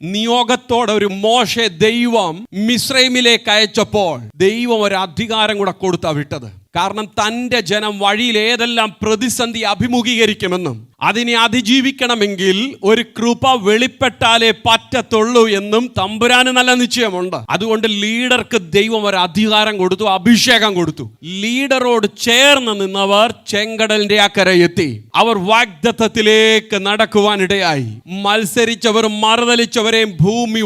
നിയോഗത്തോടെ ഒരു മോശെ ദൈവം മിസ്രൈമിലേക്ക് അയച്ചപ്പോൾ ദൈവം ഒരു അധികാരം കൂടെ കൊടുത്താ വിട്ടത്. കാരണം തൻ്റെ ജനം വഴിയിൽ ഏതെല്ലാം പ്രതിസന്ധി അഭിമുഖീകരിക്കുമെന്നും അതിനെ അതിജീവിക്കണമെങ്കിൽ ഒരു കൃപ വെളിപ്പെട്ടാലേ പറ്റത്തുള്ളൂ എന്നും തമ്പുരാന് നല്ല നിശ്ചയമുണ്ട്. അതുകൊണ്ട് ലീഡർക്ക് ദൈവം ഒരു അധികാരം കൊടുത്തു, അഭിഷേകം കൊടുത്തു. ലീഡറോട് ചേർന്ന് നിന്നവർ ചെങ്കടലിന്റെ അക്കരെ എത്തി. അവർ വാഗ്ദത്തത്തിലേക്ക് നടക്കുവാനിടയായി. മത്സരിച്ചവർ മറുതലിച്ചവരെയും ഭൂമി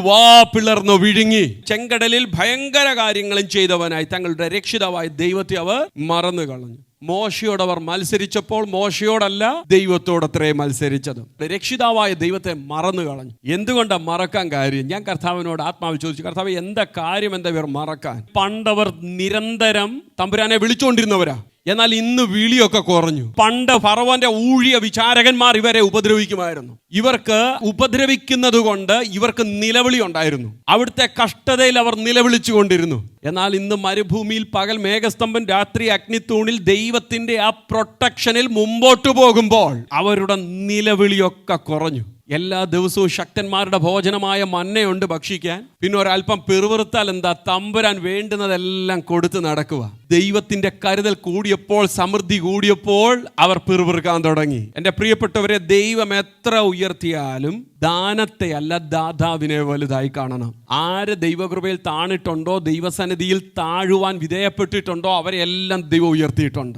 പിളർന്നു വിഴുങ്ങി. ചെങ്കടലിൽ ഭയങ്കര കാര്യങ്ങളും ചെയ്തവനായി തങ്ങളുടെ രക്ഷിതാവായ ദൈവത്തെ അവർ മറന്നു കളഞ്ഞു. മോശയോടവർ മത്സരിച്ചപ്പോൾ മോശയോടല്ല ദൈവത്തോടത്രേ മത്സരിച്ചത്. രക്ഷിതാവായ ദൈവത്തെ മറന്നു കളഞ്ഞു. എന്തുകൊണ്ടാണ് മറക്കാൻ കാര്യം? ഞാൻ കർത്താവിനോട് ആത്മാവിൽ ചോദിച്ചു, കർത്താവ് എന്താ കാര്യം, എന്താ ഇവർ മറക്കാൻ? പണ്ടവർ നിരന്തരം തമ്പുരാനെ വിളിച്ചുകൊണ്ടിരുന്നവരാ. എന്നാൽ ഇന്ന് വിളിയൊക്കെ കുറഞ്ഞു. പണ്ട് ഫറവോന്റെ ഊഴിയ വിചാരകന്മാർ ഇവരെ ഉപദ്രവിക്കുമായിരുന്നു. ഇവർക്ക് ഉപദ്രവിക്കുന്നത് കൊണ്ട് ഇവർക്ക് നിലവിളി ഉണ്ടായിരുന്നു. അവിടുത്തെ കഷ്ടതയിൽ അവർ നിലവിളിച്ചു കൊണ്ടിരുന്നു. എന്നാൽ ഇന്ന് മരുഭൂമിയിൽ പകൽ മേഘസ്തംഭം, രാത്രി അഗ്നിത്തൂണിൽ ദൈവത്തിന്റെ ആ പ്രൊട്ടക്ഷനിൽ മുമ്പോട്ട് പോകുമ്പോൾ അവരുടെ നിലവിളിയൊക്കെ കുറഞ്ഞു. എല്ലാ ദിവസവും ശക്തന്മാരുടെ ഭോജനമായ മന്നയുണ്ട് ഭക്ഷിക്കാൻ. പിന്നെ ഒരല്പം പിറുവിറുത്താൽ എന്താ, തമ്പുരാൻ വേണ്ടുന്നതെല്ലാം കൊടുത്ത് നടക്കുക. ദൈവത്തിന്റെ കരുതൽ കൂടിയപ്പോൾ, സമൃദ്ധി കൂടിയപ്പോൾ അവർ പിറുവിറുക്കാൻ തുടങ്ങി. എൻ്റെ പ്രിയപ്പെട്ടവരെ, ദൈവം എത്ര ഉയർത്തിയാലും ദാനത്തെ അല്ല ദാതാവിനെ വലുതായി കാണണം. ആര് ദൈവകൃപയിൽ താണിട്ടുണ്ടോ, ദൈവസന്നിധിയിൽ താഴുവാൻ വിധേയപ്പെട്ടിട്ടുണ്ടോ, അവരെ എല്ലാം ദൈവം ഉയർത്തിയിട്ടുണ്ട്.